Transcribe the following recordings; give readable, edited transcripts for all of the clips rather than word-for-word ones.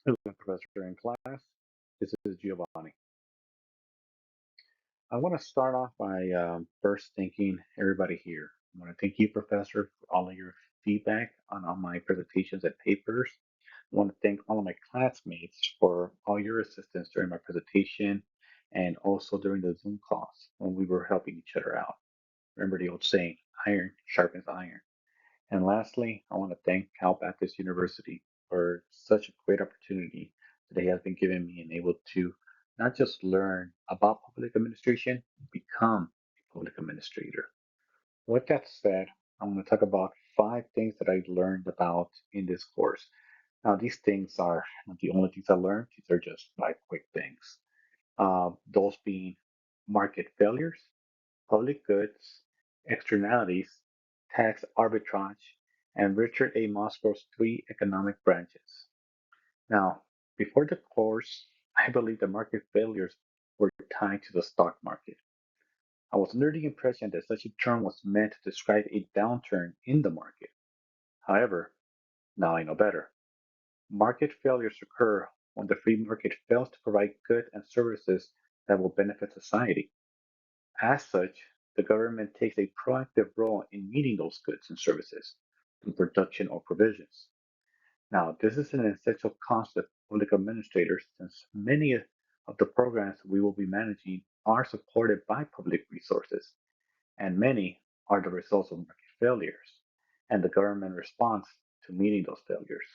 Hello, Professor in class. This is Giovanni. I want to start off by first thanking everybody here. I want to thank you, Professor, for all of your feedback on all my presentations and papers. I want to thank all of my classmates for all your assistance during my presentation and also during the Zoom calls when we were helping each other out. Remember the old saying, iron sharpens iron. And lastly, I want to thank Cal Baptist University for such a great opportunity that they have been giving me and able to not just learn about public administration, become a public administrator. With that said, I'm going to talk about 5 things that I learned about in this course. Now, these things are not the only things I learned, these are just 5 quick things. Those being market failures, public goods, externalities, tax arbitrage, and Richard A. Mosco's 3 economic branches. Now, before the course, I believe the market failures were tied to the stock market. I was under the impression that such a term was meant to describe a downturn in the market. However, now I know better. Market failures occur when the free market fails to provide goods and services that will benefit society. As such, the government takes a proactive role in meeting those goods and services through production or provisions. Now, this is an essential concept for public administrators since many of the programs we will be managing are supported by public resources, and many are the results of market failures and the government response to meeting those failures.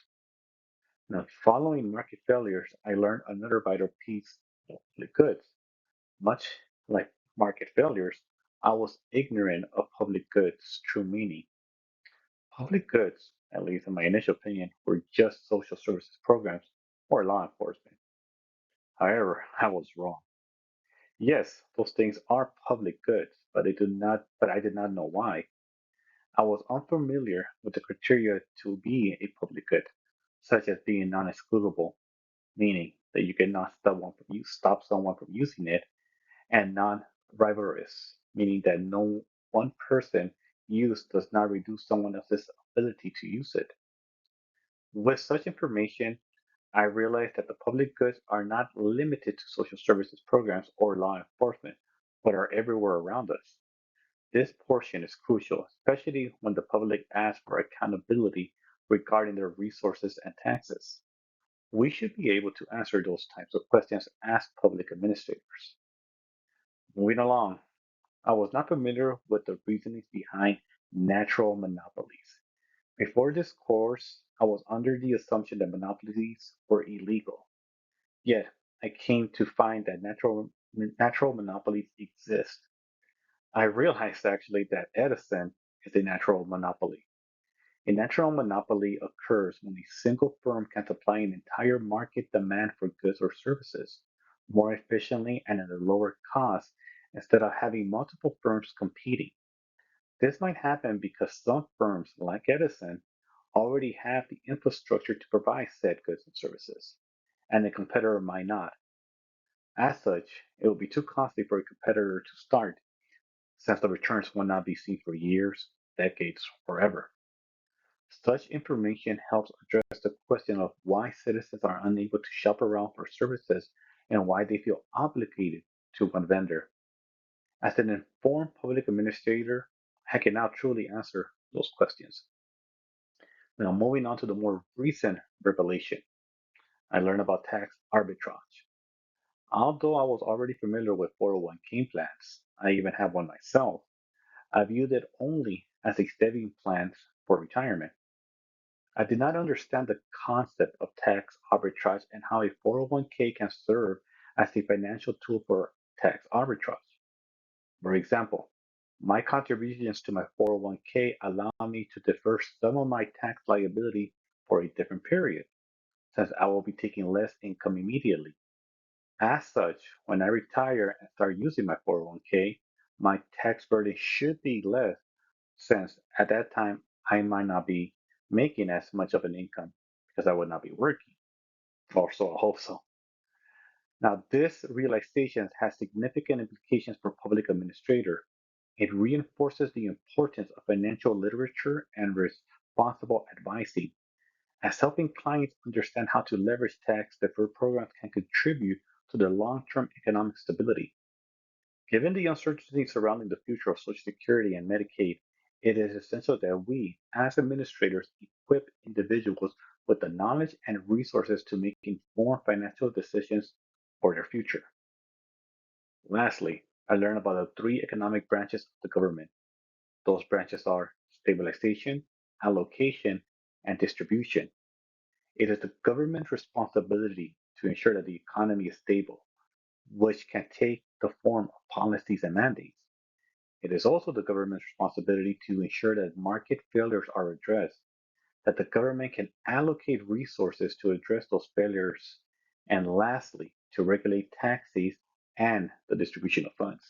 Now, following market failures, I learned another vital piece of public goods. Much like market failures, I was ignorant of public goods' true meaning. Public goods, at least in my initial opinion, were just social services programs or law enforcement. However, I was wrong. Yes, those things are public goods, but I did not know why. I was unfamiliar with the criteria to be a public good, such as being non-excludable, meaning that you cannot stop someone from using it, and non-rivalrous, meaning that no one person use does not reduce someone else's ability to use it. With such information, I realized that the public goods are not limited to social services programs or law enforcement, but are everywhere around us. This portion is crucial, especially when the public asks for accountability regarding their resources and taxes. We should be able to answer those types of questions as public administrators. Moving along, I was not familiar with the reasonings behind natural monopolies. Before this course, I was under the assumption that monopolies were illegal. Yet, I came to find that natural monopolies exist. I realized actually that Edison is a natural monopoly. A natural monopoly occurs when a single firm can supply an entire market demand for goods or services more efficiently and at a lower cost instead of having multiple firms competing. This might happen because some firms, like Edison, already have the infrastructure to provide said goods and services, and a competitor might not. As such, it would be too costly for a competitor to start, since the returns will not be seen for years, decades, or ever. Such information helps address the question of why citizens are unable to shop around for services and why they feel obligated to one vendor. As an informed public administrator, I can now truly answer those questions. Now, moving on to the more recent revelation, I learned about tax arbitrage. Although I was already familiar with 401k plans, I even have one myself, I viewed it only as a saving plan for retirement. I did not understand the concept of tax arbitrage and how a 401k can serve as a financial tool for tax arbitrage. For example, my contributions to my 401k allow me to defer some of my tax liability for a different period, since I will be taking less income immediately. As such, when I retire and start using my 401k, my tax burden should be less, since at that time I might not be making as much of an income because I would not be working, or so I hope so. Now, this realization has significant implications for public administrator. It reinforces the importance of financial literature and responsible advising, as helping clients understand how to leverage tax deferred programs can contribute to their long term economic stability. Given the uncertainty surrounding the future of Social Security and Medicaid, it is essential that we, as administrators, equip individuals with the knowledge and resources to make informed financial decisions for their future. Lastly, I learned about the three economic branches of the government. Those branches are stabilization, allocation, and distribution. It is the government's responsibility to ensure that the economy is stable, which can take the form of policies and mandates. It is also the government's responsibility to ensure that market failures are addressed, that the government can allocate resources to address those failures, and lastly, to regulate taxes and the distribution of funds.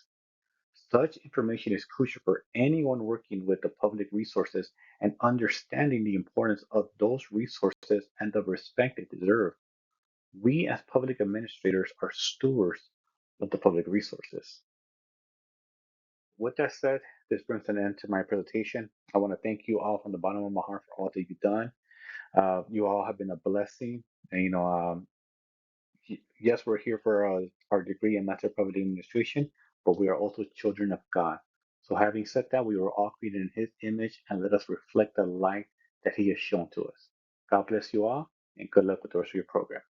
Such information is crucial for anyone working with the public resources and understanding the importance of those resources and the respect they deserve. We, as public administrators, are stewards of the public resources. With that said, this brings an end to my presentation. I want to thank you all from the bottom of my heart for all that you've done. You all have been a blessing. And, yes, we're here for our degree in Master of Public Administration, but we are also children of God. So, having said that, we were all created in His image, and let us reflect the light that He has shown to us. God bless you all, and good luck with the rest of your program.